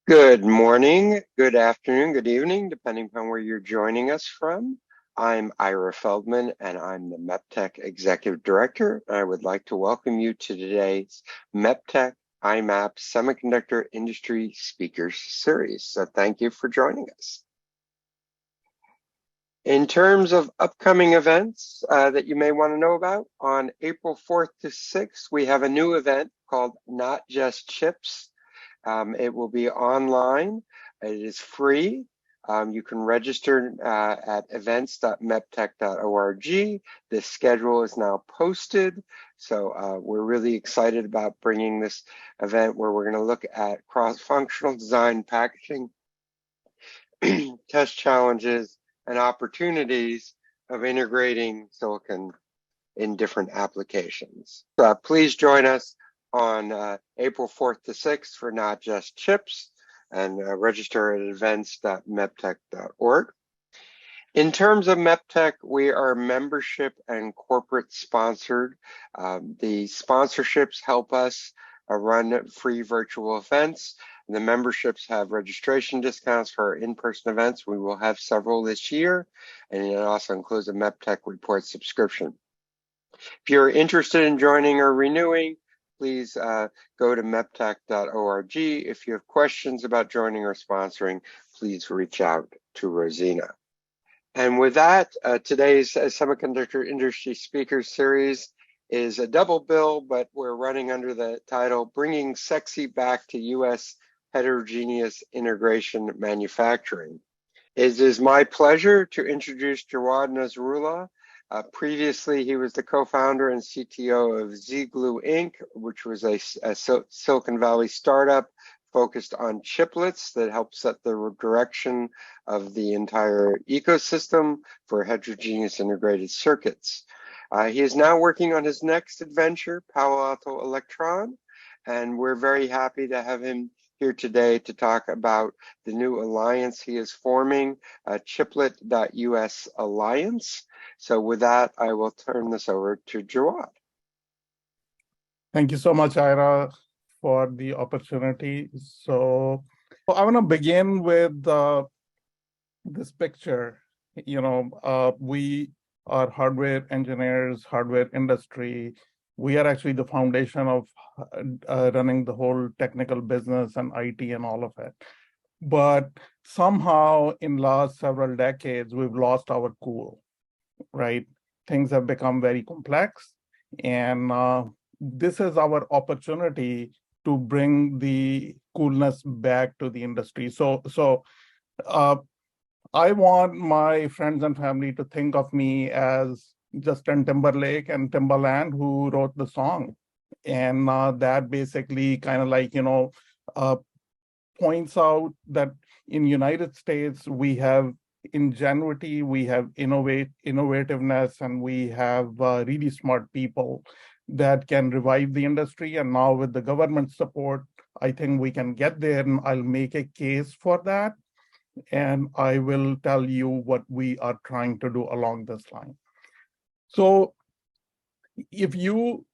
Good morning, good afternoon, good evening, depending upon where you're joining us from. I'm Ira Feldman, and I'm the MEPTech Executive Director. I would like to welcome you to today's MEPTech IMAP Semiconductor Industry Speakers Series. So thank you for joining us. In terms of upcoming events that you may want to know about, on April 4th to 6th, we have a new event called Not Just Chips. It will be online. It is free. You can register at events.meptech.org. The schedule is now posted. So we're really excited about bringing this event where we're going to look at cross-functional design, packaging, test challenges, and opportunities of integrating silicon in different applications. Please join us on April 4th to 6th for Not Just Chips, and register at events.meptech.org. In terms of MEPTech, we are membership and corporate sponsored. The sponsorships help us run free virtual events. The memberships have registration discounts for our in-person events. We will have several this year, and it also includes a MEPTech report subscription. If you're interested in joining or renewing, please go to meptech.org. If you have questions about joining or sponsoring, please reach out to Rosina. And with that, today's Semiconductor Industry Speakers Series is a double bill, but we're running under the title, Bringing Sexy Back to U.S. Heterogeneous Integration Manufacturing. It is my pleasure to introduce Jawad Nasrullah. Previously, he was the co-founder and CTO of Z-Glue Inc., which was a Silicon Valley startup focused on chiplets that help set the direction of the entire ecosystem for heterogeneous integrated circuits. He is now working on his next adventure, Palo Alto Electron, and we're very happy to have him here today to talk about the new alliance he is forming, Chiplet.us Alliance. So with that, I will turn this over to Jawad. Thank you so much, Ira, for the opportunity. So I want to begin with this picture. We are hardware engineers, hardware industry. We are actually the foundation of running the whole technical business and IT and all of it. But somehow in last several decades, we've lost our cool, right? Things have become very complex, and this is our opportunity to bring the coolness back to the industry. So I want my friends and family to think of me as Justin Timberlake and Timbaland who wrote the song. And that basically kind of like, points out that in United States, we have ingenuity, we have innovativeness, and we have really smart people that can revive the industry. And now with the government support, I think we can get there, and I'll make a case for that. And I will tell you what we are trying to do along this line. So if you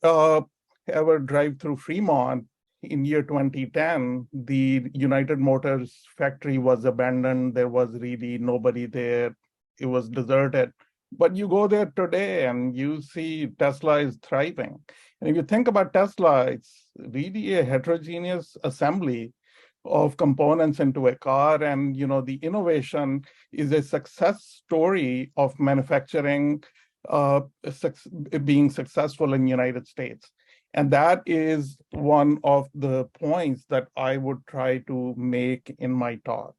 ever drive through Fremont, in year 2010, the United Motors factory was abandoned. There was really nobody there. It was deserted. But you go there today and you see Tesla is thriving. And if you think about Tesla, it's really a heterogeneous assembly of components into a car. And the innovation is a success story of manufacturing being successful in the United States. And that is one of the points that I would try to make in my talk.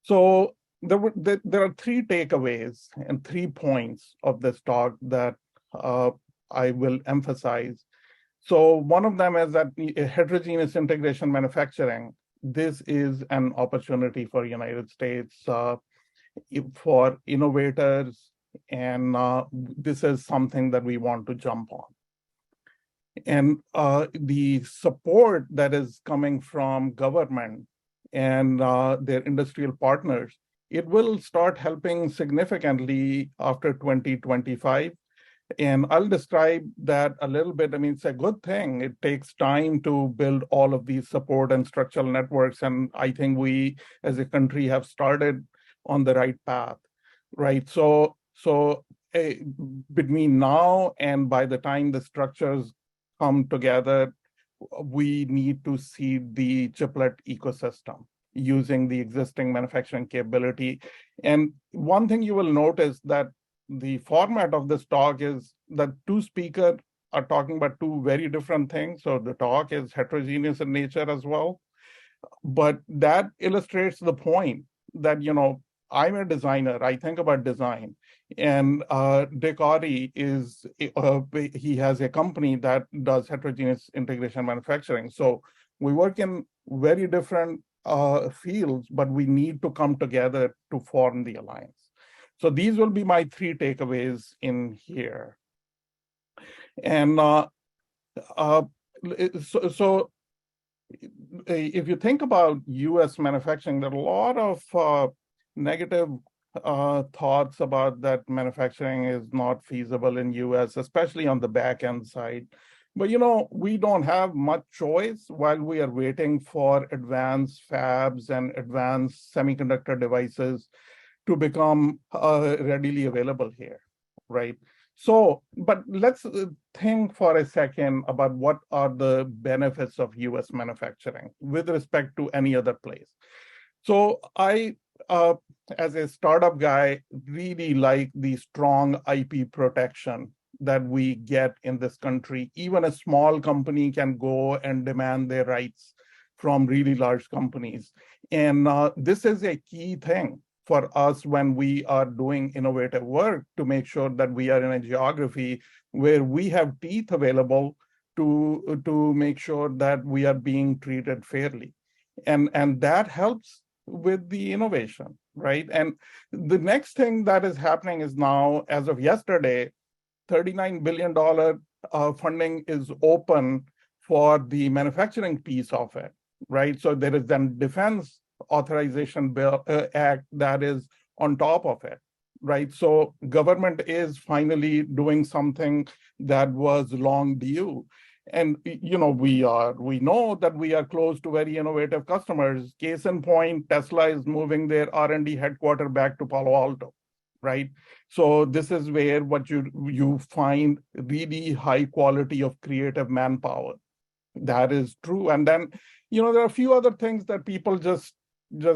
So there are three takeaways and 3 points of this talk that I will emphasize. So one of them is that heterogeneous integration manufacturing, this is an opportunity for United States for innovators, and this is something that we want to jump on. And the support that is coming from government and their industrial partners, it will start helping significantly after 2025. And I'll describe that a little bit. I mean, it's a good thing. It takes time to build all of these support and structural networks. And I think we as a country have started on the right path, right? So between now and by the time the structures come together, we need to see the chiplet ecosystem using the existing manufacturing capability. And one thing you will notice that the format of this talk is that two speakers are talking about two very different things. So the talk is heterogeneous in nature as well. But that illustrates the point that, I'm a designer, I think about design. And Dick Ory he has a company that does heterogeneous integration manufacturing. So we work in very different fields, but we need to come together to form the alliance. So these will be my three takeaways in here. And uh, so if you think about US manufacturing, there are a lot of negative thoughts about that manufacturing is not feasible in US, especially on the back end side. But we don't have much choice while we are waiting for advanced fabs and advanced semiconductor devices to become readily available here, right? So, but let's think for a second about what are the benefits of US manufacturing with respect to any other place. So I, as a startup guy, really like the strong IP protection that we get in this country. Even a small company can go and demand their rights from really large companies. And this is a key thing for us when we are doing innovative work to make sure that we are in a geography where we have teeth available to make sure that we are being treated fairly. And that helps with the innovation, right? And the next thing that is happening is now, as of yesterday, $39 billion funding is open for the manufacturing piece of it, right? So there is then defense authorization bill act that is on top of it, right? So government is finally doing something that was long due. And we know that we are close to very innovative customers. Case in point, Tesla is moving their R&D headquarters back to Palo Alto, right? So this is where what you find really high quality of creative manpower. That is true. And then, there are a few other things that people just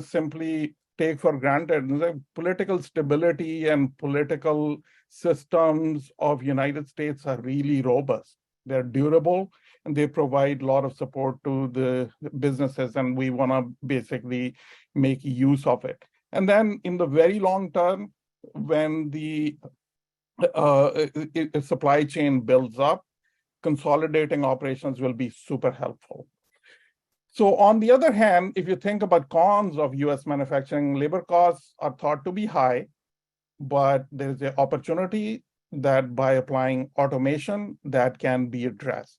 simply take for granted. Like political stability and political systems of United States are really robust. They're durable and they provide a lot of support to the businesses, and we want to basically make use of it. And then in the very long term, when the supply chain builds up, consolidating operations will be super helpful. So on the other hand, if you think about cons of US manufacturing, labor costs are thought to be high, but there's an opportunity that by applying automation that can be addressed.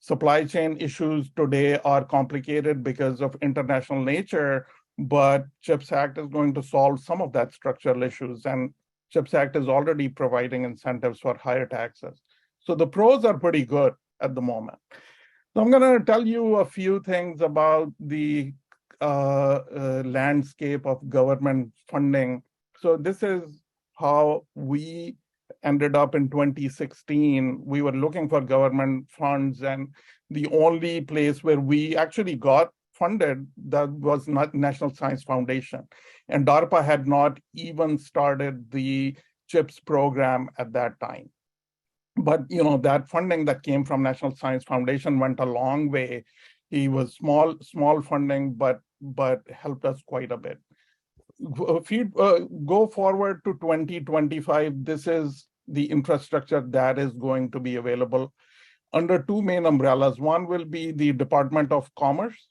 Supply chain issues today are complicated because of international nature, but CHIPS Act is going to solve some of that structural issues, and CHIPS Act is already providing incentives for higher taxes. So the pros are pretty good at the moment. So I'm going to tell you a few things about the landscape of government funding. So this is how we ended up in 2016. We were looking for government funds, and the only place where we actually got funded that was not National Science Foundation. And DARPA had not even started the CHIPS program at that time. But that funding that came from National Science Foundation went a long way. It was small funding, but helped us quite a bit. If you go forward to 2025, this is the infrastructure that is going to be available under two main umbrellas. One will be the Department of Commerce,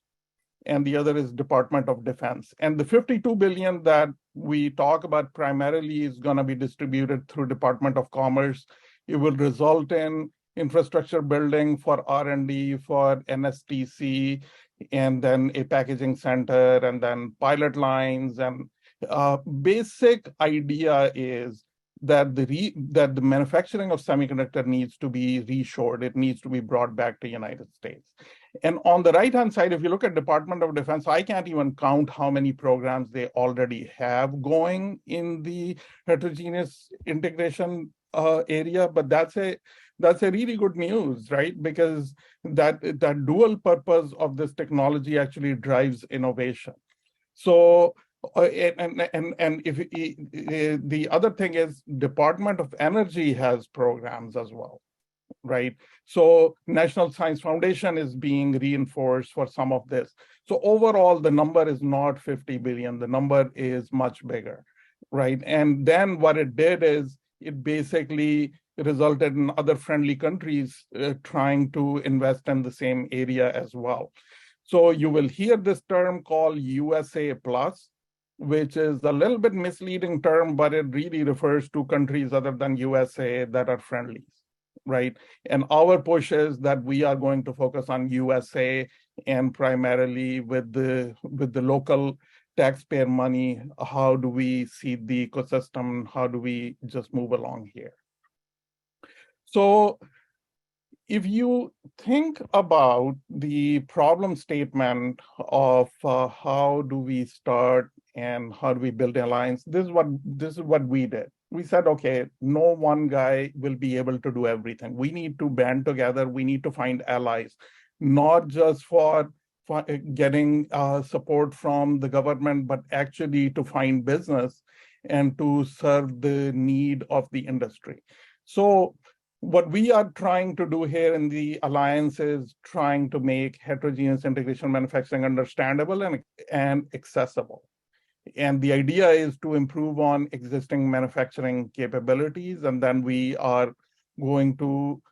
and the other is Department of Defense. And the 52 billion that we talk about primarily is going to be distributed through Department of Commerce. It will result in infrastructure building for R&D, for NSTC, and then a packaging center, and then pilot lines. And basic idea is that the manufacturing of semiconductor needs to be reshored. It needs to be brought back to United States. And on the right-hand side, if you look at Department of Defense, I can't even count how many programs they already have going in the heterogeneous integration area, but that's a really good news, right? Because that dual purpose of this technology actually drives innovation. So, and if the other thing is, Department of Energy has programs as well, right? So National Science Foundation is being reinforced for some of this. So overall, the number is not 50 billion. The number is much bigger, right? And then what it did is it basically resulted in other friendly countries trying to invest in the same area as well. So you will hear this term called USA Plus, which is a little bit misleading term, but it really refers to countries other than USA that are friendlies, right? And our push is that we are going to focus on USA and primarily with the local taxpayer money. How do we see the ecosystem? How do we just move along here? So if you think about the problem statement of how do we start and how do we build an alliance, this is what we did. We said, okay, no one guy will be able to do everything. We need to band together. We need to find allies, not just for getting support from the government, but actually to find business and to serve the need of the industry. So what we are trying to do here in the alliance is trying to make heterogeneous integration manufacturing understandable and accessible. And the idea is to improve on existing manufacturing capabilities, and then we are going to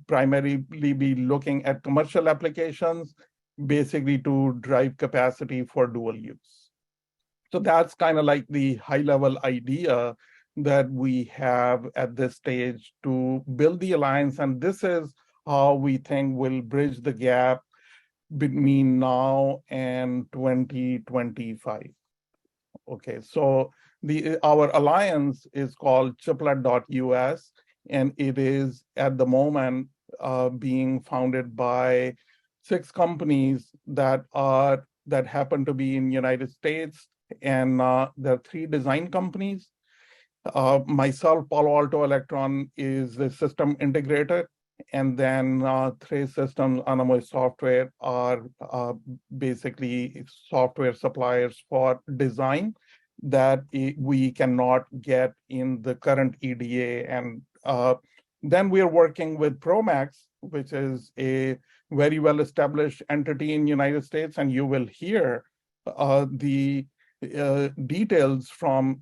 primarily be looking at commercial applications, basically to drive capacity for dual use. So that's kind of like the high-level idea that we have at this stage to build the alliance, and this is how we think will bridge the gap between now and 2025. Okay, so our alliance is called Chiplet.us, and it is at the moment being founded by 6 companies that happen to be in United States, and there are 3 design companies. Myself, Palo Alto Electron is the system integrator, and then Trace Systems, Anamoy Software are basically software suppliers for design that we cannot get in the current EDA. And then we are working with Promex, which is a very well-established entity in the United States, and you will hear the details from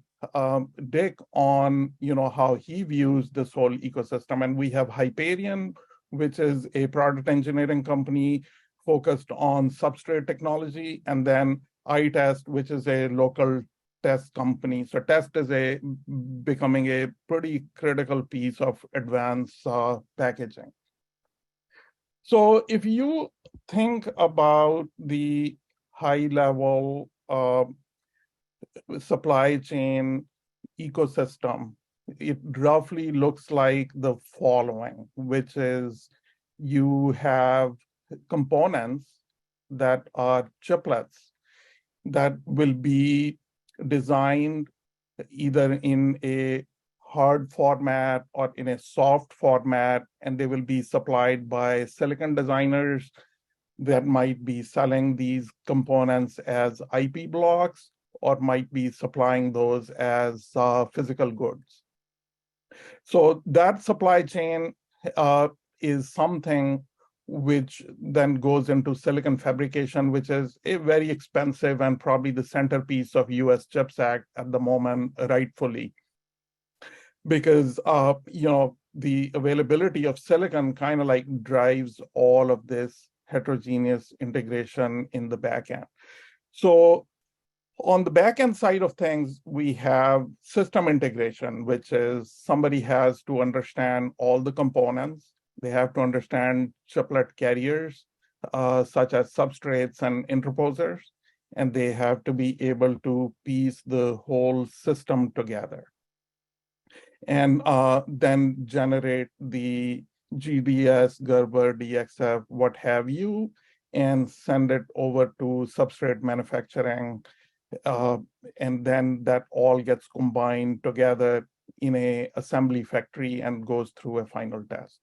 Dick on how he views this whole ecosystem. And we have Hyperion, which is a product engineering company focused on substrate technology, and then iTest, which is a local test company. So test is becoming a pretty critical piece of advanced packaging. So if you think about the high level supply chain ecosystem, it roughly looks like the following, which is you have components that are chiplets that will be designed either in a hard format or in a soft format, and they will be supplied by silicon designers that might be selling these components as IP blocks or might be supplying those as physical goods. So that supply chain is something which then goes into silicon fabrication, which is a very expensive and probably the centerpiece of US CHIPS Act at the moment, rightfully. Because the availability of silicon kind of like drives all of this heterogeneous integration in the back end. So on the back-end side of things, we have system integration, which is somebody has to understand all the components. They have to understand chiplet carriers, such as substrates and interposers, and they have to be able to piece the whole system together. and then generate the GDS, Gerber, DXF, what have you, and send it over to substrate manufacturing. And then that all gets combined together in a assembly factory and goes through a final test.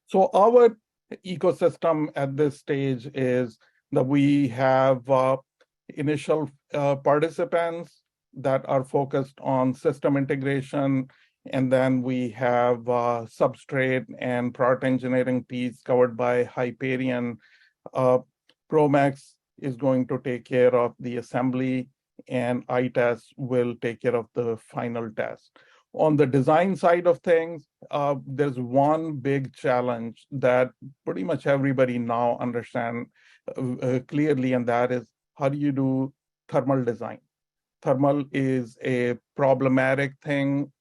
So our ecosystem at this stage is that we have initial participants that are focused on system integration, and then we have substrate and product engineering piece covered by Hyperion. Promex is going to take care of the assembly, and iTest will take care of the final test. On the design side of things, there's one big challenge that pretty much everybody now understands clearly, and that is how do you do thermal design? Thermal is a problematic thing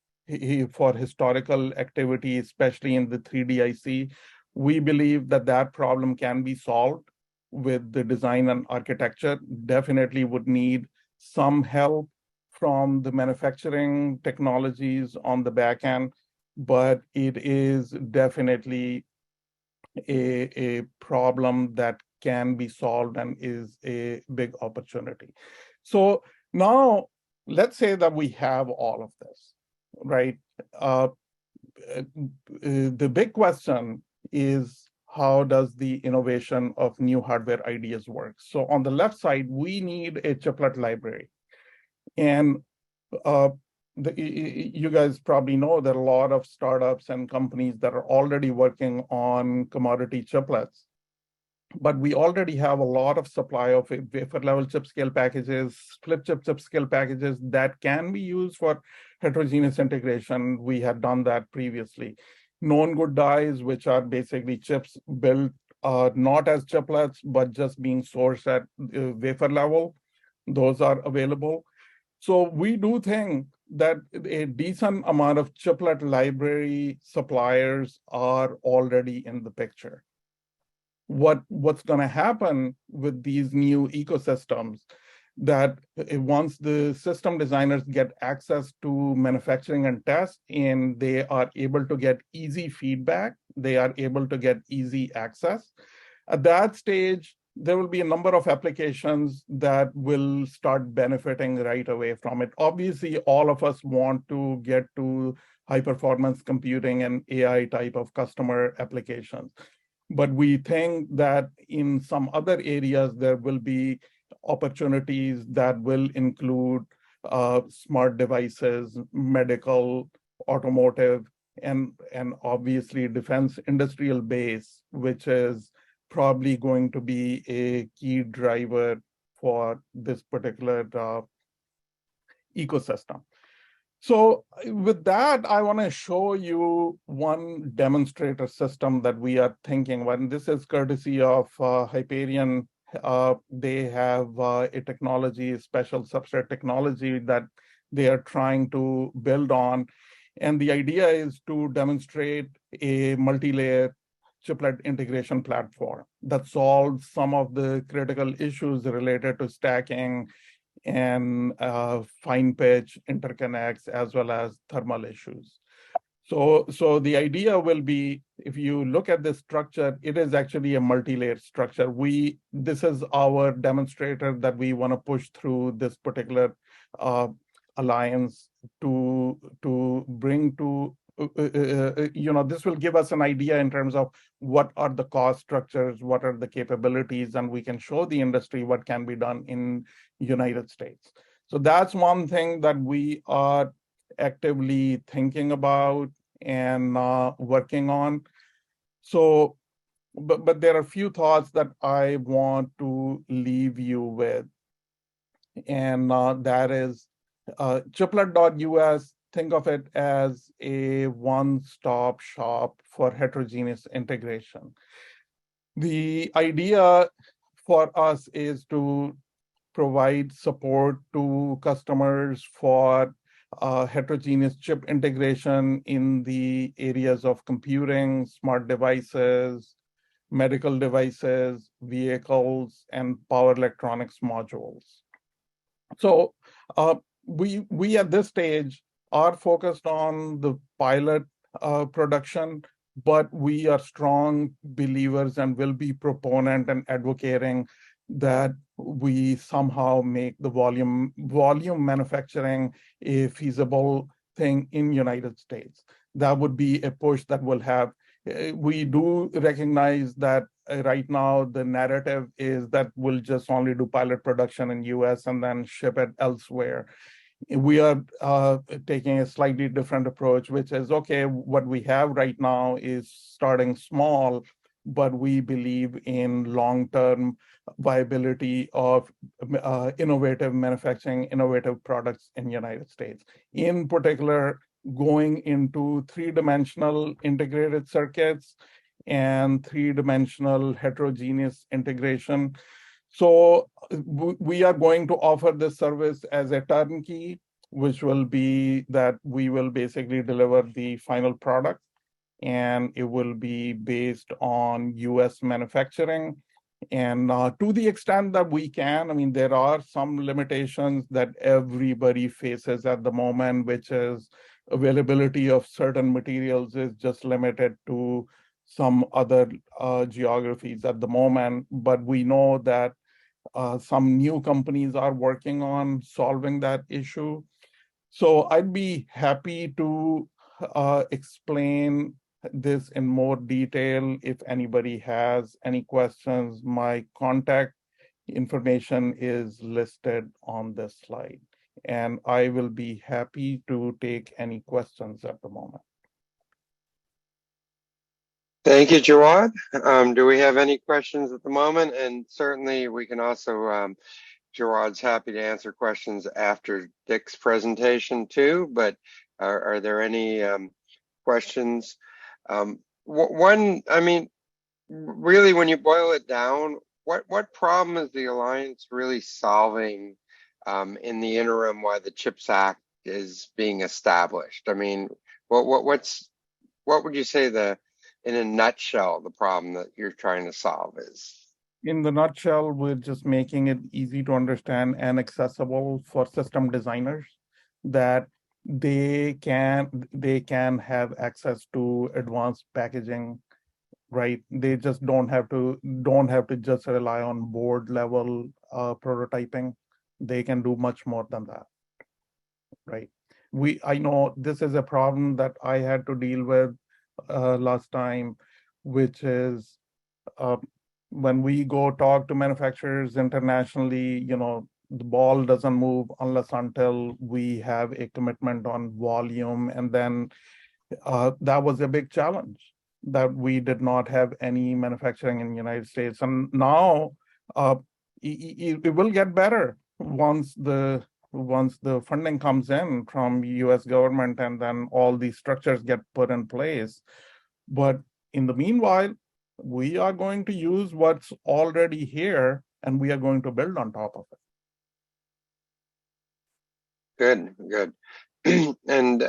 for historical activity, especially in the 3D IC. We believe that that problem can be solved with the design and architecture. Definitely would need some help from the manufacturing technologies on the back end, but it is definitely a problem that can be solved and is a big opportunity. So now let's say that we have all of this, right? The big question is how does the innovation of new hardware ideas work? So on the left side, we need a chiplet library. And you guys probably know that a lot of startups and companies that are already working on commodity chiplets, but we already have a lot of supply of wafer level chip scale packages, flip chip scale packages that can be used for heterogeneous integration. We had done that previously. Known good dies, which are basically chips built not as chiplets, but just being sourced at wafer level, those are available. So we do think that a decent amount of chiplet library suppliers are already in the picture. What's going to happen with these new ecosystems that once the system designers get access to manufacturing and test, and they are able to get easy feedback, they are able to get easy access. At that stage, there will be a number of applications that will start benefiting right away from it. Obviously, all of us want to get to high performance computing and AI type of customer applications. But we think that in some other areas, there will be opportunities that will include smart devices, medical, automotive, and obviously defense industrial base, which is probably going to be a key driver for this particular ecosystem. So with that, I want to show you one demonstrator system that we are thinking. When this is courtesy of Hyperion, they have a technology, a special substrate technology that they are trying to build on. And the idea is to demonstrate a multi-layer chiplet integration platform that solves some of the critical issues related to stacking and fine pitch interconnects, as well as thermal issues. So the idea will be, if you look at this structure, it is actually a multi-layer structure. This is our demonstrator that we want to push through this particular alliance to bring to this will give us an idea in terms of what are the cost structures, what are the capabilities, and we can show the industry what can be done in United States. So that's one thing that we are actively thinking about and working on. So, but there are a few thoughts that I want to leave you with, and that is chiplet.us. Think of it as a one-stop shop for heterogeneous integration. The idea for us is to provide support to customers for heterogeneous chip integration in the areas of computing, smart devices, medical devices, vehicles, and power electronics modules. So we at this stage are focused on the pilot production, but we are strong believers and will be proponent and advocating that we somehow make the volume manufacturing a feasible thing in United States. That would be a push that will have. We do recognize that right now the narrative is that we'll just only do pilot production in US and then ship it elsewhere. We are taking a slightly different approach, which is, okay, what we have right now is starting small, but we believe in long-term viability of innovative manufacturing, innovative products in the United States. In particular, going into three-dimensional integrated circuits and three-dimensional heterogeneous integration. So we are going to offer this service as a turnkey, which will be that we will basically deliver the final product, and it will be based on US manufacturing. And to the extent that we can, I mean, there are some limitations that everybody faces at the moment, which is availability of certain materials is just limited to some other geographies at the moment. But we know that some new companies are working on solving that issue. So I'd be happy to explain this in more detail if anybody has any questions. My contact information is listed on this slide, and I will be happy to take any questions at the moment. Thank you, Jawad. Do we have any questions at the moment? And certainly we can also, Jawad's happy to answer questions after Dick's presentation too, but are there any questions? One, I mean, really, when you boil it down, what problem is the Alliance really solving in the interim while the CHIPS Act is being established? I mean, what would you say in a nutshell, the problem that you're trying to solve is? In the nutshell, we're just making it easy to understand and accessible for system designers, that they can have access to advanced packaging, right? They just don't have to just rely on board level prototyping. They can do much more than that, right? I know this is a problem that I had to deal with last time, which is when we go talk to manufacturers internationally, the ball doesn't move unless until we have a commitment on volume. And then that was a big challenge, that we did not have any manufacturing in the United States. And now it will get better once the funding comes in from US government and then all these structures get put in place. But in the meanwhile, we are going to use what's already here and we are going to build on top of it. Good. And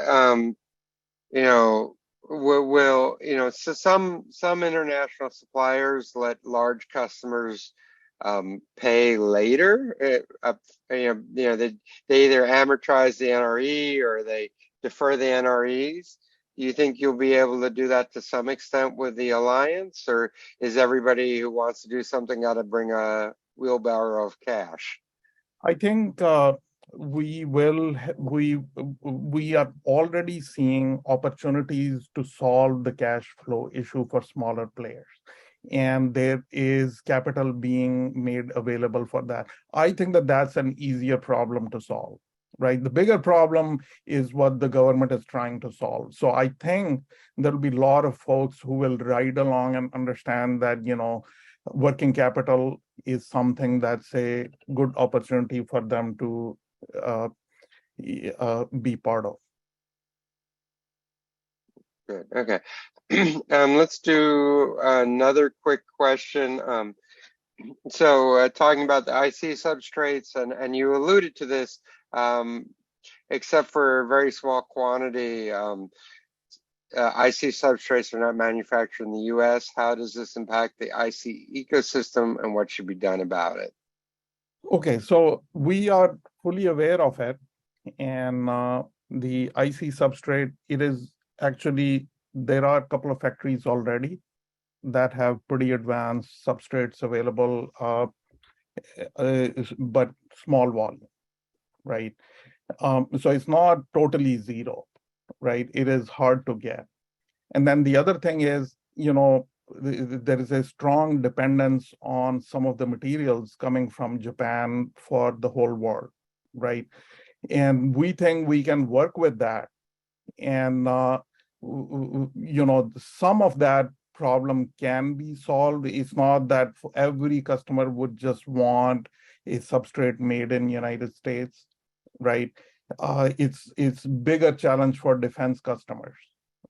so some international suppliers let large customers pay later. They either amortize the NRE or they defer the NREs. Do you think you'll be able to do that to some extent with the Alliance, or is everybody who wants to do something got to bring a wheelbarrow of cash? I think we are already seeing opportunities to solve the cash flow issue for smaller players, and there is capital being made available for that. I think that that's an easier problem to solve, right? The bigger problem is what the government is trying to solve. So I think there'll be a lot of folks who will ride along and understand that, working capital is something that's a good opportunity for them to be part of. Good. Okay. Let's do another quick question. So talking about the IC substrates, and you alluded to this, except for a very small quantity, IC substrates are not manufactured in the US. How does this impact the IC ecosystem, and what should be done about it? Okay, so we are fully aware of it, and The IC substrate, it is actually, there are a couple of factories already that have pretty advanced substrates available, but small volume, right? So it's not totally zero, right? It is hard to get. And then the other thing is, there is a strong dependence on some of the materials coming from Japan for the whole world, right? And we think we can work with that. And, some of that problem can be solved. It's not that every customer would just want a substrate made in United States, right? It's bigger challenge for defense customers,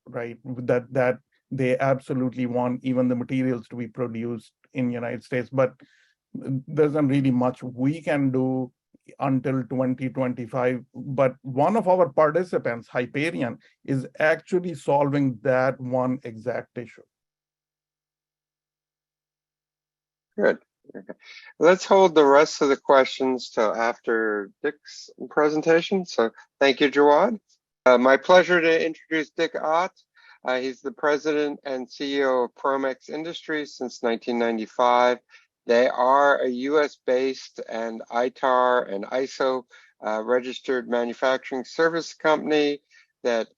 right? That they absolutely want even the materials to be produced in United States, but there isn't really much we can do until 2025. But one of our participants, Hyperion, is actually solving that one exact issue. Good. Okay. Let's hold the rest of the questions till after Dick's presentation. So thank you, Jawad. My pleasure to introduce Dick Ott. He's the president and CEO of Promex Industries since 1995. They are a US-based and ITAR and ISO registered manufacturing service company that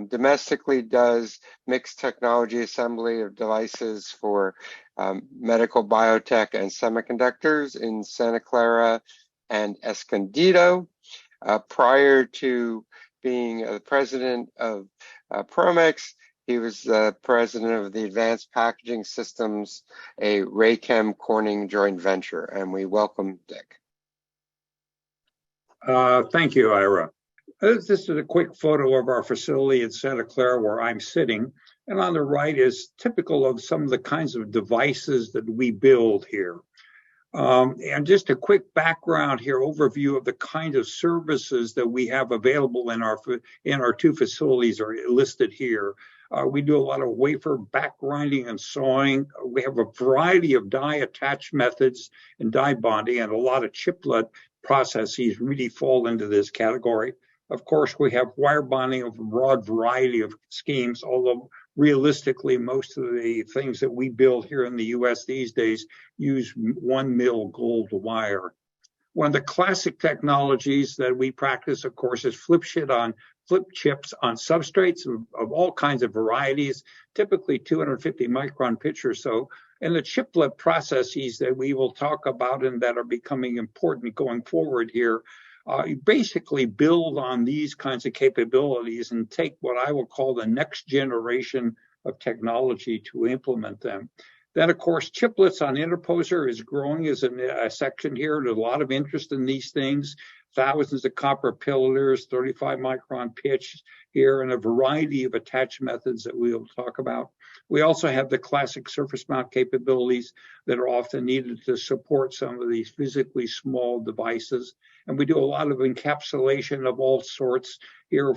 domestically does mixed technology assembly of devices for medical, biotech, and semiconductors in Santa Clara and Escondido. Prior to being the president of Promex, he was the president of the Advanced Packaging Systems, a Raychem Corning joint venture, and we welcome Dick. Thank you, Ira. This is a quick photo of our facility in Santa Clara where I'm sitting, and on the right is typical of some of the kinds of devices that we build here. And just a quick background here, overview of the kind of services that we have available in our two facilities are listed here. We do a lot of wafer back grinding and sawing. We have a variety of die attach methods and die bonding, and a lot of chiplet processes really fall into this category. Of course, we have wire bonding of a broad variety of schemes, although realistically, most of the things that we build here in the US these days use 1 mil gold wire. One of the classic technologies that we practice, of course, is flip chips on substrates of all kinds of varieties, typically 250 micron pitch or so. And the chiplet processes that we will talk about and that are becoming important going forward here, you basically build on these kinds of capabilities and take what I will call the next generation of technology to implement them. Then, of course, chiplets on interposer is growing as a section here. There's a lot of interest in these things. Thousands of copper pillars, 35 micron pitch here, and a variety of attach methods that we will talk about. We also have the classic surface mount capabilities that are often needed to support some of these physically small devices. And we do a lot of encapsulation of all sorts here.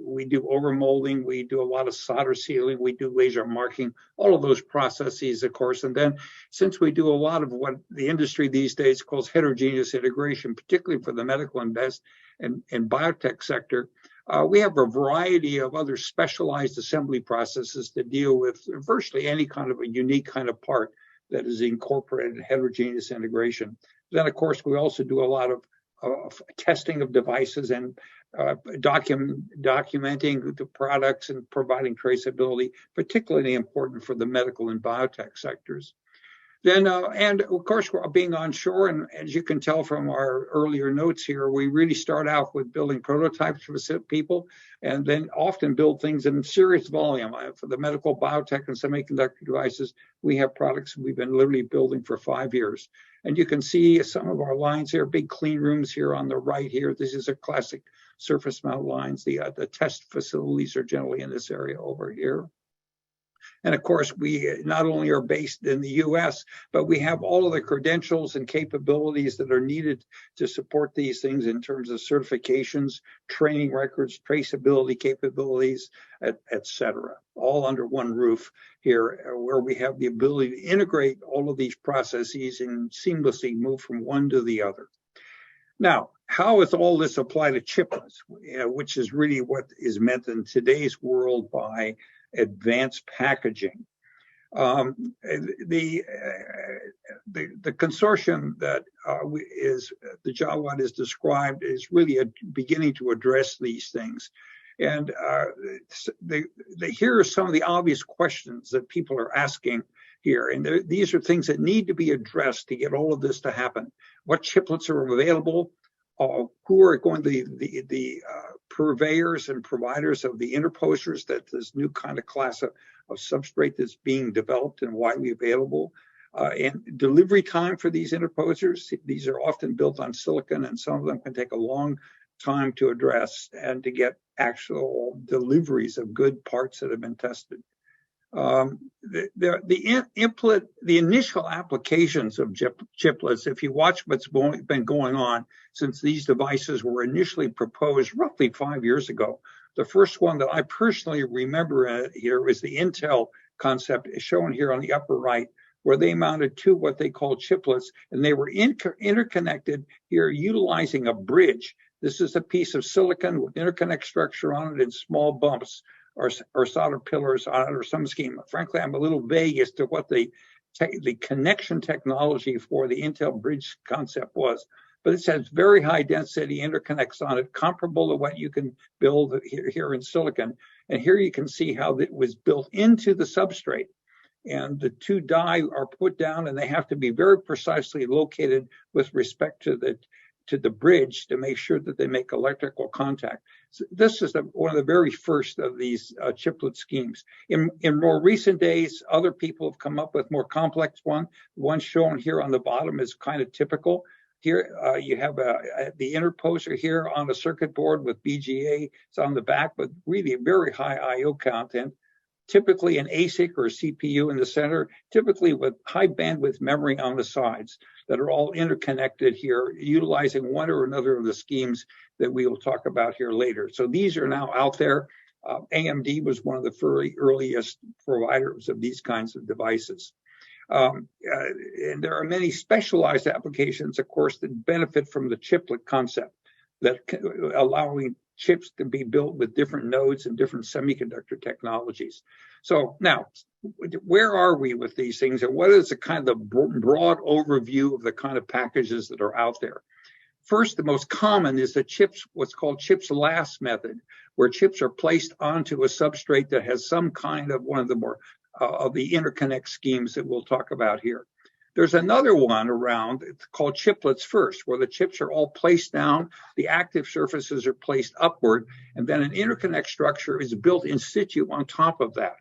We do overmolding, we do a lot of solder sealing, we do laser marking, all of those processes, of course. And then since we do a lot of what the industry these days calls heterogeneous integration, particularly for the medical and biotech sector, we have a variety of other specialized assembly processes that deal with virtually any kind of a unique kind of part that is incorporated in heterogeneous integration. Then, of course, we also do a lot of testing of devices and documenting the products and providing traceability, particularly important for the medical and biotech sectors. Then, and of course, we're being onshore, and as you can tell from our earlier notes here, we really start out with building prototypes for people, and then often build things in serious volume. For the medical, biotech, and semiconductor devices, we have products we've been literally building for 5 years. And you can see some of our lines here, big clean rooms here on the right here. This is a classic surface mount lines. The test facilities are generally in this area over here. And of course, we not only are based in the US, but we have all of the credentials and capabilities that are needed to support these things in terms of certifications, training records, traceability capabilities, et cetera, all under one roof here, where we have the ability to integrate all of these processes and seamlessly move from one to the other. Now, how is all this applied to chiplets, which is really what is meant in today's world by advanced packaging? The consortium that the Jawad is described is really beginning to address these things. And here are some of the obvious questions that people are asking here. And these are things that need to be addressed to get all of this to happen. What chiplets are available? Who are going to be the purveyors and providers of the interposers, that this new kind of class of substrate that's being developed and widely available, and delivery time for these interposers. These are often built on silicon, and some of them can take a long time to address and to get actual deliveries of good parts that have been tested. The initial applications of chiplets, if you watch what's been going on since these devices were initially proposed roughly 5 years ago, the first one that I personally remember here is the Intel concept shown here on the upper right, where they mounted two what they call chiplets, and they were interconnected here utilizing a bridge. This is a piece of silicon with interconnect structure on it and small bumps or solder pillars on it or some scheme. Frankly, I'm a little vague as to what the connection technology for the Intel bridge concept was, but it has very high density interconnects on it, comparable to what you can build here in silicon. And here you can see how it was built into the substrate. And the two die are put down, and they have to be very precisely located with respect to the bridge to make sure that they make electrical contact. So this is one of the very first of these chiplet schemes. In more recent days, other people have come up with more complex one. The one shown here on the bottom is kind of typical. Here you have the interposer here on the circuit board with BGA. It's on the back, but really very high I/O content. Typically an ASIC or a CPU in the center, typically with high bandwidth memory on the sides that are all interconnected here, utilizing one or another of the schemes that we will talk about here later. So these are now out there. AMD was one of the very earliest providers of these kinds of devices. And there are many specialized applications, of course, that benefit from the chiplet concept, that allowing chips to be built with different nodes and different semiconductor technologies. So now, where are we with these things, and what is the kind of broad overview of the kind of packages that are out there? First, the most common is the chips, what's called chips last method, where chips are placed onto a substrate that has some kind of one of the more of the interconnect schemes that we'll talk about here. There's another one around, it's called chiplets first, where the chips are all placed down, the active surfaces are placed upward, and then an interconnect structure is built in situ on top of that.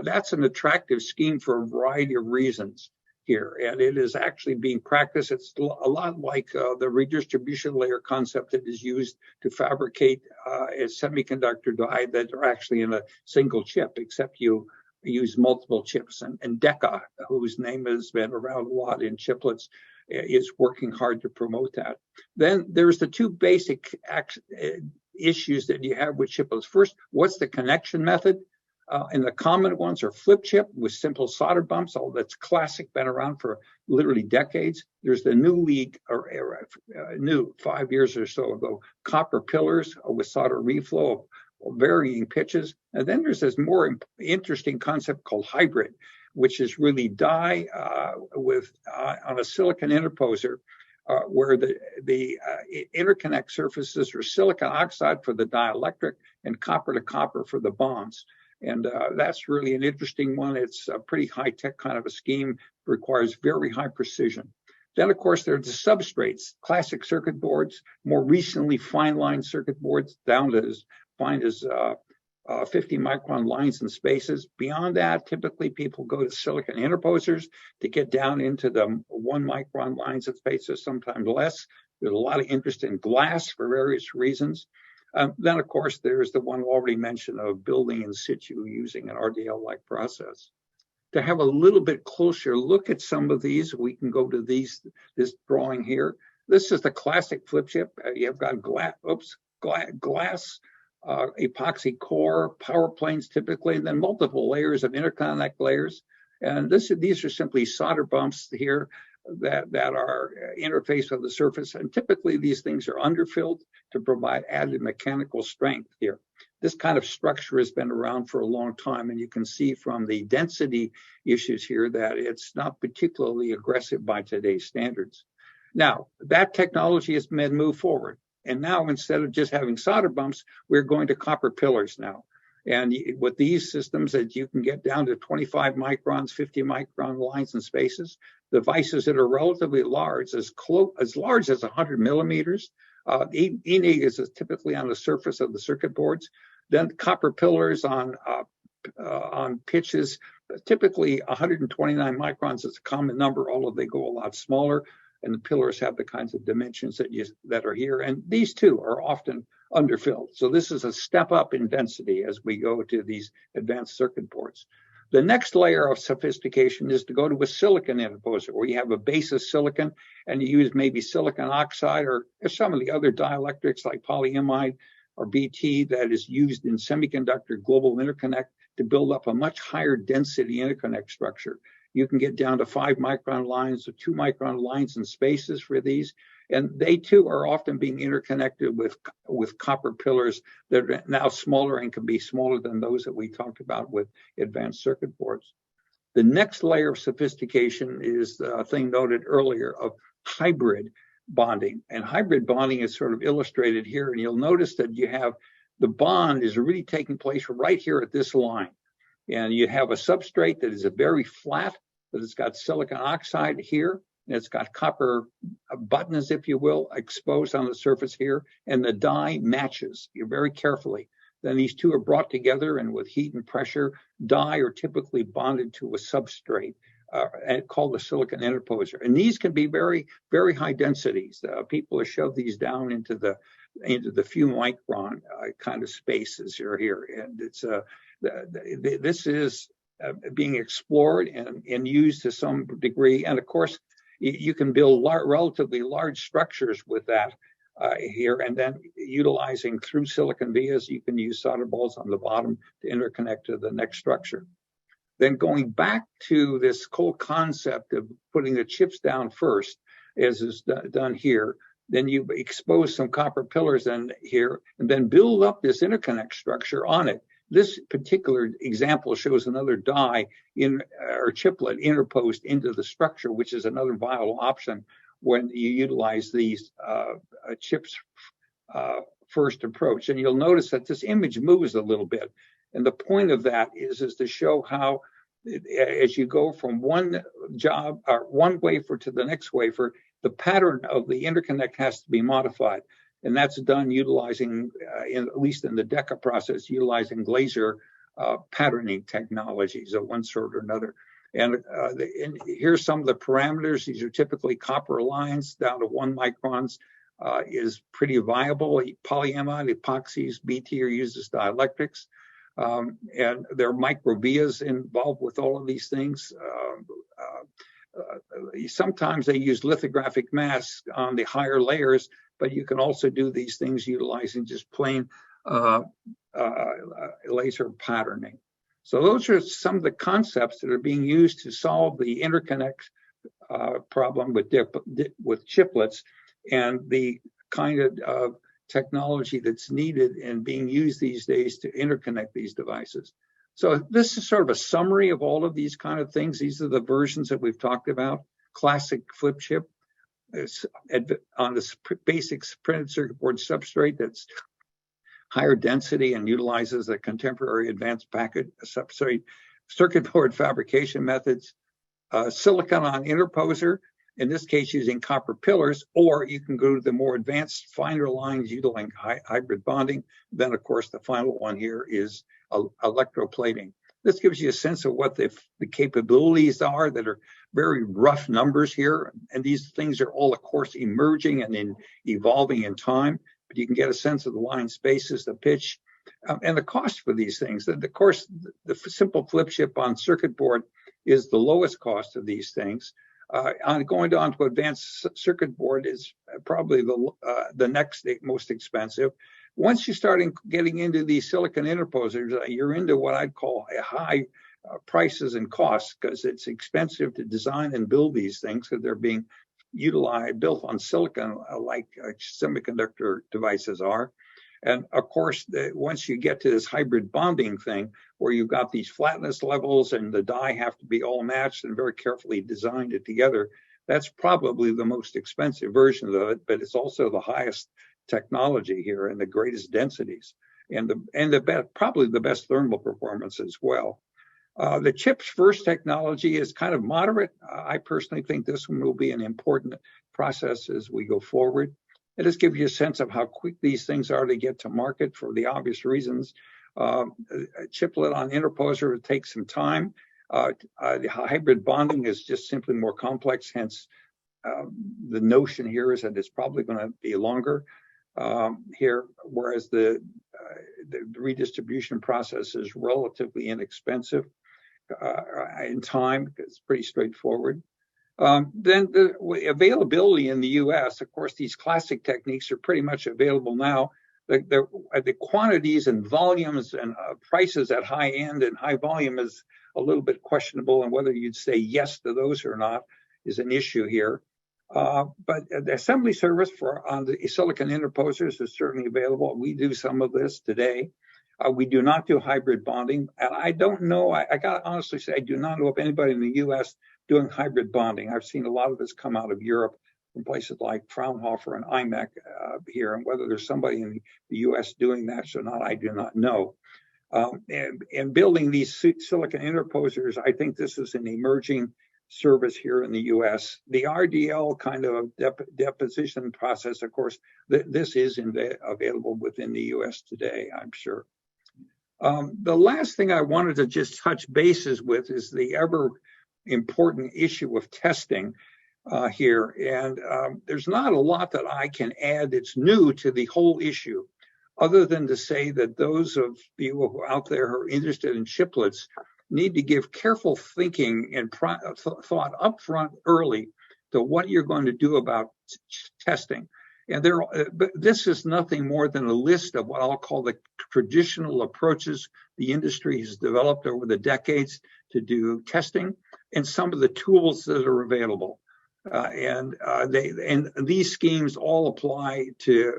That's an attractive scheme for a variety of reasons here, and it is actually being practiced. It's a lot like the redistribution layer concept that is used to fabricate a semiconductor die that are actually in a single chip, except you use multiple chips. And DECA, whose name has been around a lot in chiplets, is working hard to promote that. Then there's the two basic issues that you have with chiplets. First, what's the connection method? And the common ones are flip chip with simple solder bumps. All that's classic, been around for literally decades. There's the new 5 years or so ago, copper pillars with solder reflow of varying pitches. And then there's this more interesting concept called hybrid, which is really die on a silicon interposer, where the interconnect surfaces are silicon oxide for the dielectric and copper to copper for the bonds. And that's really an interesting one. It's a pretty high-tech kind of a scheme, requires very high precision. Then, of course, there's the substrates, classic circuit boards, more recently fine-line circuit boards, down to as fine as 50 micron lines and spaces. Beyond that, typically people go to silicon interposers to get down into the 1 micron lines and spaces, sometimes less. There's a lot of interest in glass for various reasons. Then, of course, there's the one already mentioned of building in situ using an RDL-like process. To have a little bit closer look at some of these, we can go to this drawing here. This is the classic flip chip. You've got glass epoxy core, power planes typically, and then multiple layers of interconnect layers. And these are simply solder bumps here that are interfaced with the surface. And typically these things are underfilled to provide added mechanical strength here. This kind of structure has been around for a long time, and you can see from the density issues here that it's not particularly aggressive by today's standards. Now, that technology has been moved forward. And now, instead of just having solder bumps, we're going to copper pillars now. And with these systems that you can get down to 25 microns, 50 micron lines and spaces, devices that are relatively large, as large as 100 millimeters. ENIG is typically on the surface of the circuit boards. Then copper pillars on pitches, typically 129 microns is a common number, although they go a lot smaller. And the pillars have the kinds of dimensions that are here. And these too are often underfilled. So this is a step up in density as we go to these advanced circuit boards. The next layer of sophistication is to go to a silicon interposer, where you have a base of silicon and you use maybe silicon oxide or some of the other dielectrics like polyimide or BT that is used in semiconductor global interconnect to build up a much higher density interconnect structure. You can get down to 5 micron lines or 2 micron lines and spaces for these. And they too are often being interconnected with copper pillars that are now smaller and can be smaller than those that we talked about with advanced circuit boards. The next layer of sophistication is the thing noted earlier of hybrid bonding. And hybrid bonding is sort of illustrated here. And you'll notice that you have the bond is really taking place right here at this line. And you have a substrate that is a very flat, that has got silicon oxide here. And it's got copper buttons, if you will, exposed on the surface here. And the die matches very carefully. Then these two are brought together, and with heat and pressure, die are typically bonded to a substrate and called a silicon interposer. And these can be very, very high densities. People have shoved these down into the few micron kind of spaces here. And it's this is being explored and used to some degree. And of course, you can build relatively large structures with that here, and then utilizing through silicon vias, you can use solder balls on the bottom to interconnect to the next structure. Then going back to this whole concept of putting the chips down first, as is done here, then you expose some copper pillars in here, and then build up this interconnect structure on it. This particular example shows another die or chiplet interposed into the structure, which is another viable option when you utilize these chips first approach. And you'll notice that this image moves a little bit. And the point of that is to show how, as you go from one job or one wafer to the next wafer, the pattern of the interconnect has to be modified. And that's done utilizing, at least in the DECA process, utilizing laser patterning technologies of one sort or another. And here's some of the parameters. These are typically copper lines down to 1 microns is pretty viable. Polyamide, epoxies, BT are used as dielectrics. And there are microvias involved with all of these things. Sometimes they use lithographic masks on the higher layers, but you can also do these things utilizing just plain laser patterning. So those are some of the concepts that are being used to solve the interconnect problem with chiplets, and the kind of technology that's needed and being used these days to interconnect these devices. So this is sort of a summary of all of these kind of things. These are the versions that we've talked about. Classic flip chip on this basic printed circuit board substrate that's higher density and utilizes the contemporary advanced package substrate circuit board fabrication methods. Silicon on interposer, in this case using copper pillars, or you can go to the more advanced finer lines utilizing hybrid bonding. Then of course the final one here is electroplating. This gives you a sense of what the capabilities are that are very rough numbers here. And these things are all, of course, emerging and evolving in time. But you can get a sense of the line spaces, the pitch, and the cost for these things. Of course, the simple flip chip on circuit board is the lowest cost of these things. Going on to advanced circuit board is probably the next most expensive. Once you start getting into these silicon interposers, you're into what I'd call a high prices and costs, because it's expensive to design and build these things because they're being built on silicon like semiconductor devices are. And of course, once you get to this hybrid bonding thing, where you've got these flatness levels and the die have to be all matched and very carefully designed it together, that's probably the most expensive version of it, but it's also the highest technology here and the greatest densities, and probably the best thermal performance as well. The chips first technology is kind of moderate. I personally think this one will be an important process as we go forward. It just gives you a sense of how quick these things are to get to market for the obvious reasons. Chiplet on interposer will take some time. The hybrid bonding is just simply more complex, hence the notion here is that it's probably going to be longer here, whereas the redistribution process is relatively inexpensive in time. It's pretty straightforward. Then the availability in the U.S., of course, these classic techniques are pretty much available now. The quantities and volumes and prices at high end and high volume is a little bit questionable, and whether you'd say yes to those or not is an issue here. But the assembly service on the silicon interposers is certainly available. We do some of this today. We do not do hybrid bonding, and I don't know. I got to honestly say I do not know of anybody in the U.S. doing hybrid bonding. I've seen a lot of this come out of Europe from places like Fraunhofer and IMEC here, and whether there's somebody in the U.S. doing that or not, I do not know. And building these silicon interposers, I think this is an emerging service here in the U.S. The RDL kind of deposition process, of course, this is available within the U.S. today, I'm sure. The last thing I wanted to just touch bases with is the ever important issue of testing here. And there's not a lot that I can add that's new to the whole issue, other than to say that those of you out there who are interested in chiplets need to give careful thinking and thought up front early to what you're going to do about testing. And but this is nothing more than a list of what I'll call the traditional approaches the industry has developed over the decades to do testing, and some of the tools that are available. And these schemes all apply to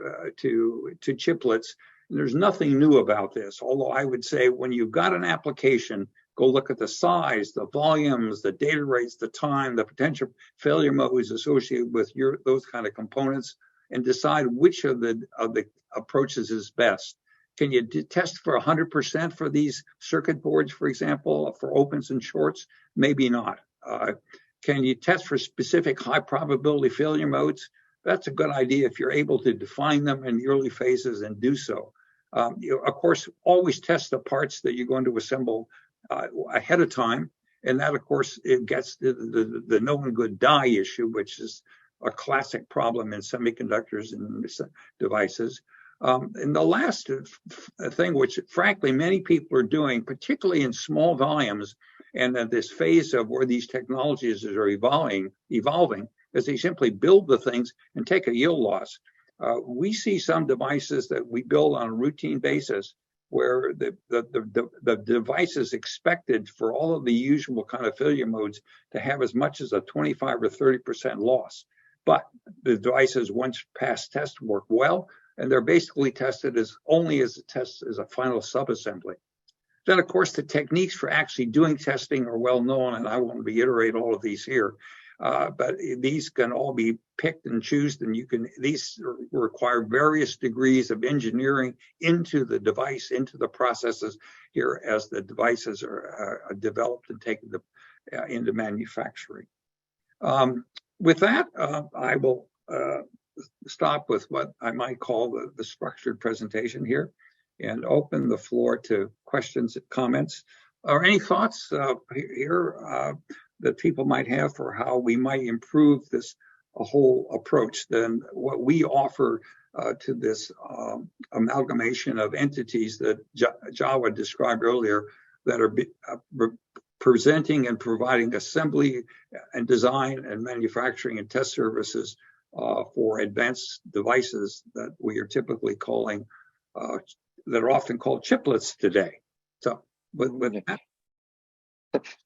chiplets. And there's nothing new about this. Although I would say when you've got an application, go look at the size, the volumes, the data rates, the time, the potential failure modes associated with those kind of components, and decide which of the approaches is best. Can you test for 100% for these circuit boards, for example, for opens and shorts? Maybe not. Can you test for specific high probability failure modes? That's a good idea if you're able to define them in the early phases and do so. You, of course, always test the parts that you're going to assemble ahead of time. And that, of course, it gets the known good die issue, which is a classic problem in semiconductors and devices. And the last thing, which frankly many people are doing, particularly in small volumes, and at this phase of where these technologies are evolving, is they simply build the things and take a yield loss. We see some devices that we build on a routine basis where the device is expected for all of the usual kind of failure modes to have as much as a 25 or 30% loss. But the devices, once past test, work well, and they're basically tested as a final subassembly. Then, of course, the techniques for actually doing testing are well known, and I won't reiterate all of these here. But these can all be picked and chosen, and these require various degrees of engineering into the device, into the processes here as the devices are developed and taken into manufacturing. With that, I will stop with what I might call the structured presentation here and open the floor to questions and comments. Or any thoughts here that people might have for how we might improve this whole approach than what we offer to this amalgamation of entities that Jawad described earlier that are presenting and providing assembly and design and manufacturing and test services for advanced devices that we are typically calling, that are often called chiplets today. So with that.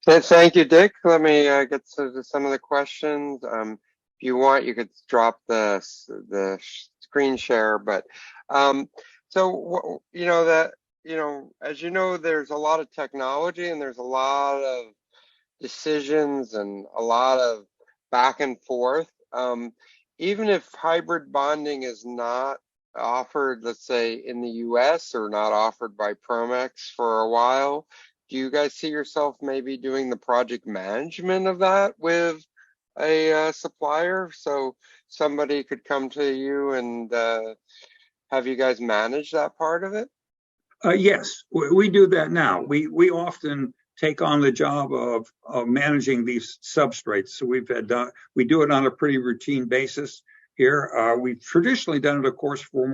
Thank you, Dick. Let me get to some of the questions. If you want, you could drop the screen share. But you know that as you know, there's a lot of technology and there's a lot of decisions and a lot of back and forth. Even if hybrid bonding is not offered, let's say in the US or not offered by Promex for a while, do you guys see yourself maybe doing the project management of that with a supplier? So somebody could come to you and have you guys manage that part of it? Yes, we do that now. We often take on the job of managing these substrates. So we do it on a pretty routine basis here. We've traditionally done it, of course, for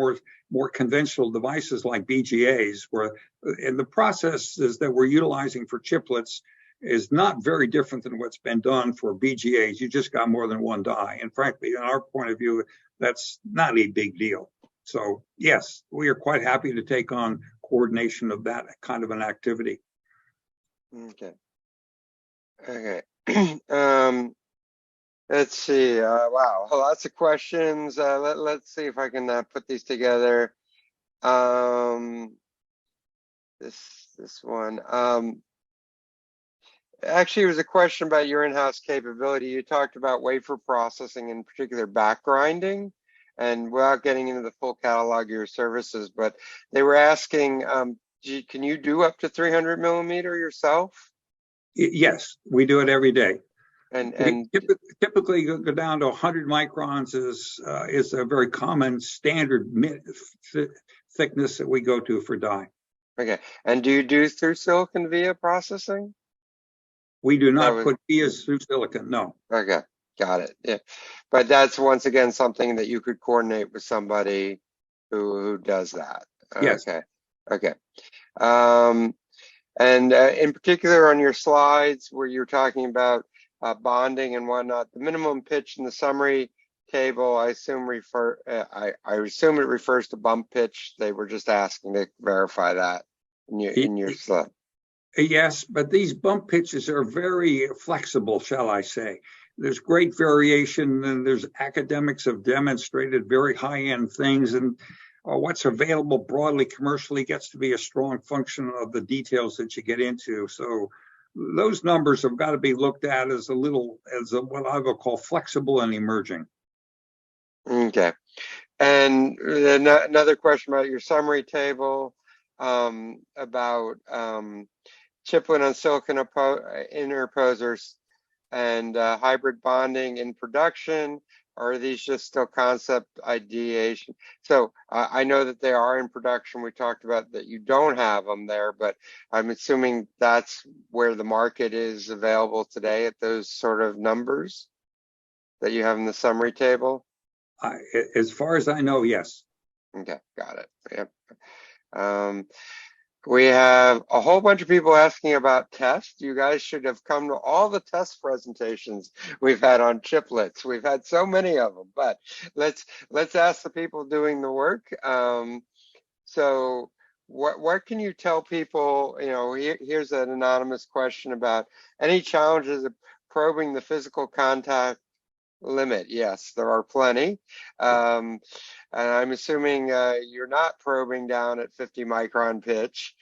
more conventional devices like BGAs, where and the processes that we're utilizing for chiplets is not very different than what's been done for BGAs. You just got more than one die, and frankly, in our point of view, that's not a big deal. So yes, we are quite happy to take on coordination of that kind of an activity. Okay. Okay. Let's see. Wow, lots of questions. Let's see if I can put these together. This one. Actually, it was a question about your in-house capability. You talked about wafer processing, in particular back grinding, and without getting into the full catalog of your services, but they were asking, can you do up to 300 millimeter yourself? Yes, we do it every day. And typically go down to 100 microns is a very common standard thickness that we go to for die. Okay. And do you do through silicon via processing? We do not put vias through silicon, no. Okay, got it. Yeah, but that's once again something that you could coordinate with somebody who does that. Yes. Okay. Okay. And in particular on your slides where you're talking about bonding and whatnot, the minimum pitch in the summary table, I assume I assume it refers to bump pitch. They were just asking to verify that in your slide. Yes, but these bump pitches are very flexible, shall I say. There's great variation, and there's academics have demonstrated very high-end things, and what's available broadly commercially gets to be a strong function of the details that you get into. So those numbers have got to be looked at as what I would call flexible and emerging. Okay. And another question about your summary table, about chiplet on silicon interposers and hybrid bonding in production. Or are these just still concept ideation? So I know that they are in production. We talked about that you don't have them there, but I'm assuming that's where the market is available today at those sort of numbers that you have in the summary table. As far as I know, yes. Okay, got it. Yep. We have a whole bunch of people asking about tests. You guys should have come to all the test presentations we've had on chiplets. We've had so many of them, but let's ask the people doing the work. So what can you tell people? Here's an anonymous question about any challenges of probing the physical contact limit. Yes, there are plenty. And I'm assuming you're not probing down at 50 micron pitch.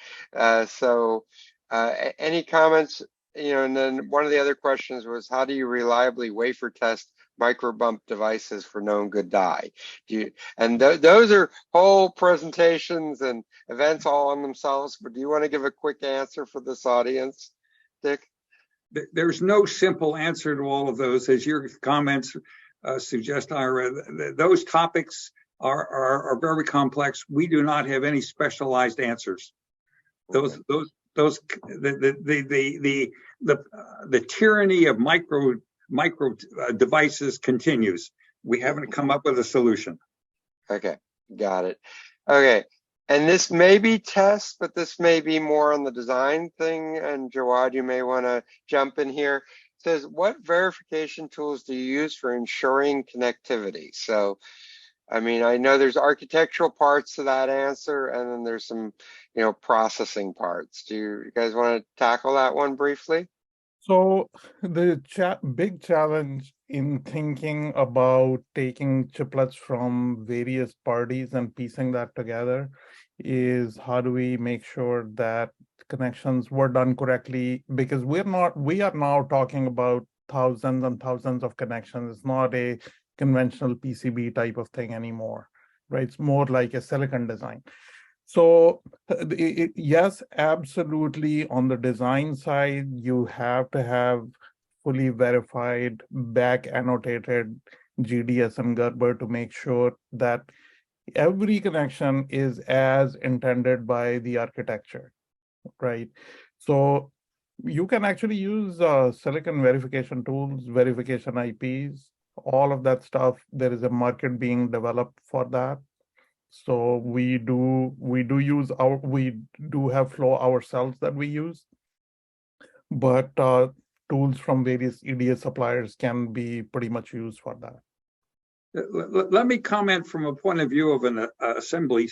So any comments? And then one of the other questions was, how do you reliably wafer test micro bump devices for known good die? Those are whole presentations and events all on themselves, but do you want to give a quick answer for this audience, Dick? There's no simple answer to all of those, as your comments suggest, Ira. Those topics are very complex. We do not have any specialized answers. The tyranny of micro devices continues. We haven't come up with a solution. Okay, got it. Okay. And this may be tests, but this may be more on the design thing. And Jawad, you may want to jump in here. It says, what verification tools do you use for ensuring connectivity? So, I mean, I know there's architectural parts to that answer, and then there's some, processing parts. Do you guys want to tackle that one briefly? So the big challenge in thinking about taking chiplets from various parties and piecing that together is how do we make sure that connections were done correctly? Because we are now talking about thousands and thousands of connections. It's not a conventional PCB type of thing anymore, right? It's more like a silicon design. So yes, absolutely. On the design side, you have to have fully verified, back annotated GDS and Gerber to make sure that every connection is as intended by the architecture, right? So you can actually use silicon verification tools, verification IPs, all of that stuff. There is a market being developed for that. So we do have flow ourselves that we use, but tools from various EDA suppliers can be pretty much used for that. Let me comment from a point of view of an assembly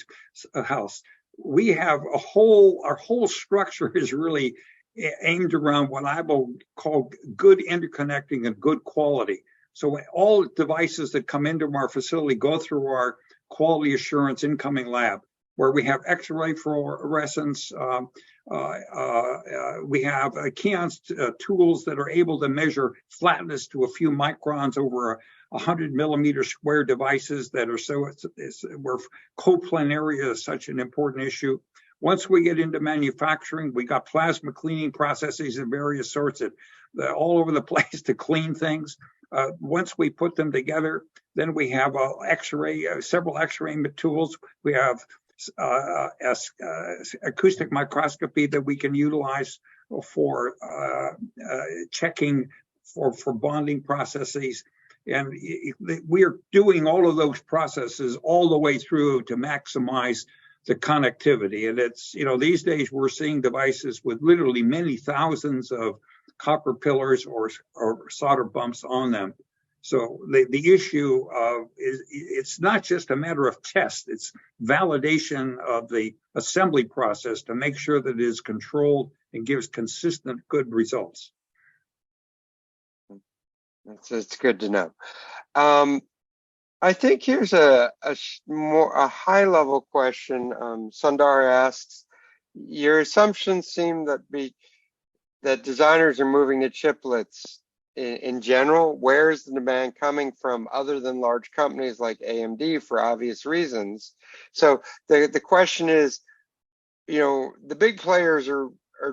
house. We have our whole structure is really aimed around what I will call good interconnecting and good quality. So all devices that come into our facility go through our quality assurance incoming lab, where we have X-ray fluorescence. We have kiosk tools that are able to measure flatness to a few microns over 100 millimeter square devices that are where coplanaria is such an important issue. Once we get into manufacturing, we got plasma cleaning processes of various sorts all over the place to clean things. Once we put them together, then we have several X-ray tools. We have acoustic microscopy that we can utilize for checking for bonding processes. And we are doing all of those processes all the way through to maximize the connectivity. And it's, these days we're seeing devices with literally many thousands of copper pillars or solder bumps on them. So the issue is it's not just a matter of test, it's validation of the assembly process to make sure that it is controlled and gives consistent good results. It's good to know. I think here's a high level question. Sundar asks, your assumptions seem that designers are moving to chiplets in general. Where is the demand coming from other than large companies like AMD for obvious reasons? So the question is, the big players are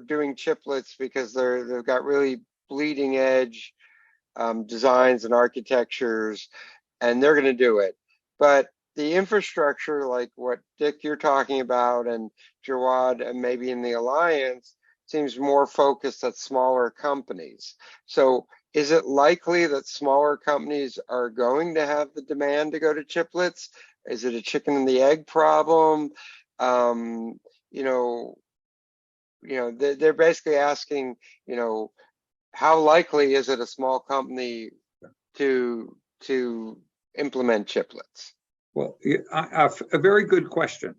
doing chiplets because they've got really bleeding edge designs and architectures, and they're going to do it. But the infrastructure, like what Dick you're talking about, and Jawad, and maybe in the Alliance, seems more focused at smaller companies. So is it likely that smaller companies are going to have the demand to go to chiplets? Is it a chicken and the egg problem? They're basically asking, how likely is it a small company to implement chiplets? Well, a very good question.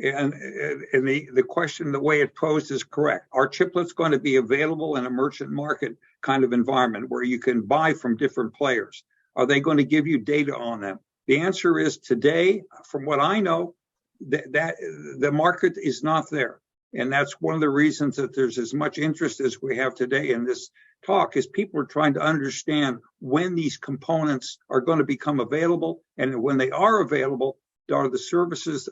And the question, the way it posed is correct. Are chiplets going to be available in a merchant market kind of environment where you can buy from different players? Are they going to give you data on them? The answer is today, from what I know, that the market is not there. And that's one of the reasons that there's as much interest as we have today in this talk, is people are trying to understand when these components are going to become available, and when they are available, are the services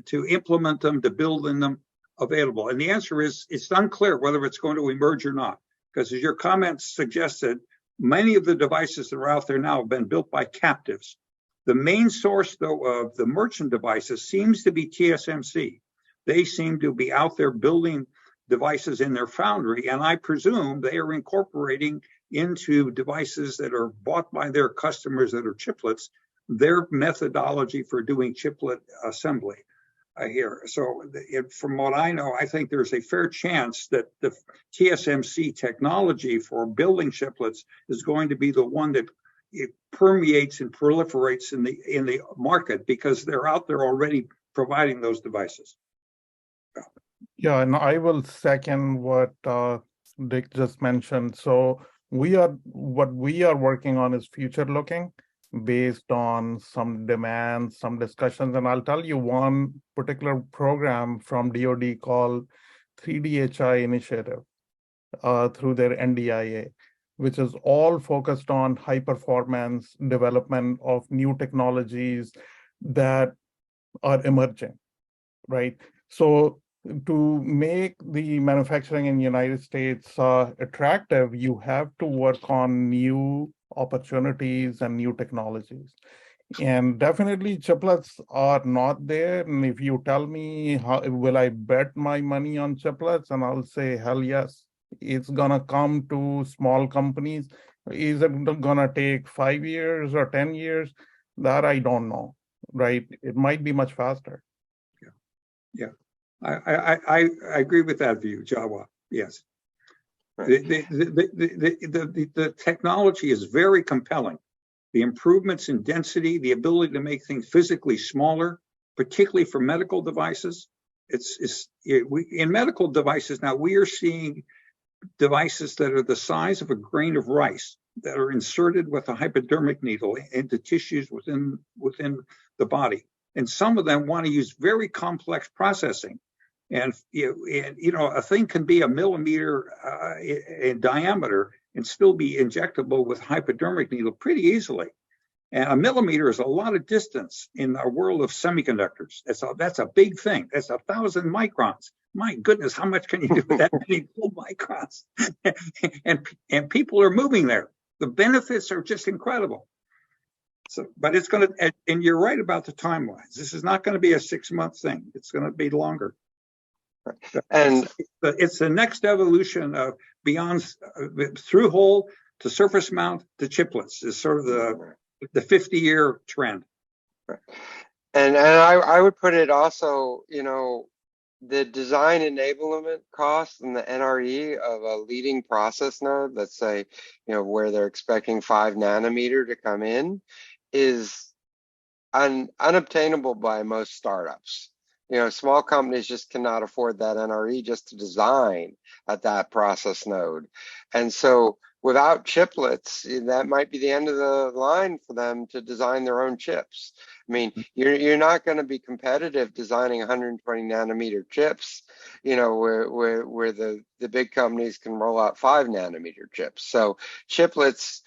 to implement them, to build in them, available? And the answer is it's unclear whether it's going to emerge or not, because as your comments suggested, many of the devices that are out there now have been built by captives. The main source, though, of the merchant devices seems to be TSMC. They seem to be out there building devices in their foundry, and I presume they are incorporating into devices that are bought by their customers that are chiplets, their methodology for doing chiplet assembly here. So from what I know, I think there's a fair chance that the TSMC technology for building chiplets is going to be the one that it permeates and proliferates in the market, because they're out there already providing those devices. Yeah, and I will second what Dick just mentioned. So what we are working on is future looking based on some demands, some discussions. And I'll tell you one particular program from DoD called 3DHI Initiative through their NDIA, which is all focused on high performance development of new technologies that are emerging, right? So to make the manufacturing in the United States attractive, you have to work on new opportunities and new technologies. And definitely chiplets are not there. And if you tell me how will I bet my money on chiplets, and I'll say hell yes. It's gonna come to small companies. Is it gonna take 5 years or 10 years? That I don't know, right? It might be much faster. Yeah. I agree with that view, Jawad. Yes. Right. The technology is very compelling. The improvements in density, the ability to make things physically smaller, particularly for medical devices. In medical devices now, we are seeing devices that are the size of a grain of rice that are inserted with a hypodermic needle into tissues within the body. And some of them want to use very complex processing. And a thing can be a millimeter in diameter and still be injectable with hypodermic needle pretty easily. And a millimeter is a lot of distance in our world of semiconductors. That's a big thing. That's 1,000 microns. My goodness, how much can you do with that many full microns? and people are moving there. The benefits are just incredible. So, but it's going to, and you're right about the timelines. This is not going to be a 6-month thing. It's going to be longer. And it's the next evolution of beyond through hole to surface mount to chiplets is sort of the 50-year trend. And I would put it also, the design enablement cost and the NRE of a leading process node, let's say, where they're expecting 5 nanometer to come in, is unobtainable by most startups. Small companies just cannot afford that NRE just to design at that process node. And so without chiplets, that might be the end of the line for them to design their own chips. I mean, you're not going to be competitive designing 120 nanometer chips, where the big companies can roll out 5 nanometer chips. So chiplets,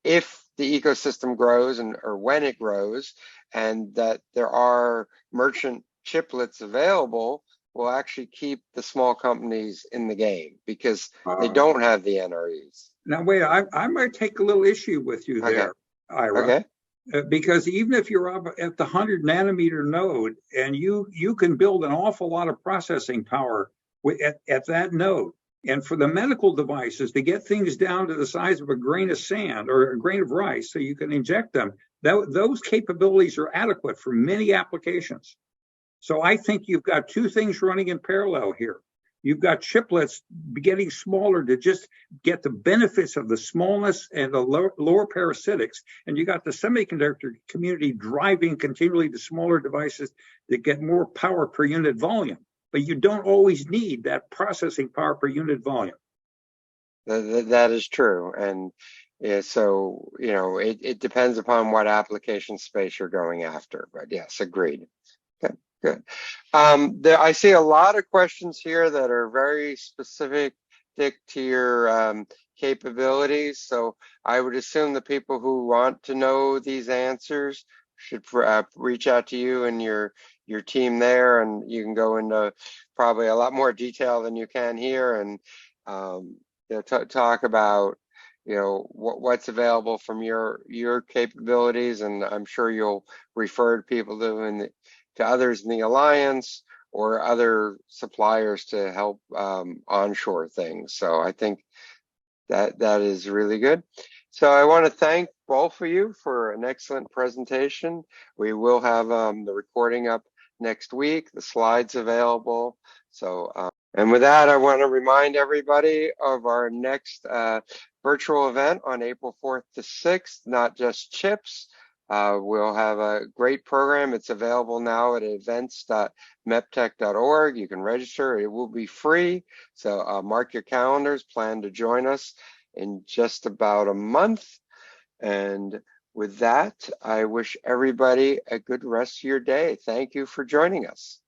if the ecosystem grows or when it grows, and that there are merchant chiplets available, will actually keep the small companies in the game because they don't have the NREs. Now, wait, I might take a little issue with you there, Ira. Okay. Because even if you're up at the 100 nanometer node and you can build an awful lot of processing power at that node. And for the medical devices, to get things down to the size of a grain of sand or a grain of rice so you can inject them, those capabilities are adequate for many applications. So I think you've got 2 things running in parallel here. You've got chiplets getting smaller to just get the benefits of the smallness and the lower parasitics. And you got the semiconductor community driving continually to smaller devices that get more power per unit volume. But you don't always need that processing power per unit volume. That is true. And so, it depends upon what application space you're going after. But yes, agreed. Okay. Good. I see a lot of questions here that are very specific to your capabilities. So I would assume the people who want to know these answers should reach out to you and your team there, and you can go into probably a lot more detail than you can here, and talk about what's available from your capabilities, and I'm sure you'll refer to people to others in the alliance or other suppliers to help onshore things. So I think that is really good. So I want to thank both of you for an excellent presentation. We will have the recording up next week, the slides available. So, and with that, I want to remind everybody of our next virtual event on April 4th to 6th, not just chips, We'll have a great program. It's available now at events.meptech.org. You can register. It will be free. So mark your calendars. Plan to join us in just about a month. And with that, I wish everybody a good rest of your day. Thank you for joining us.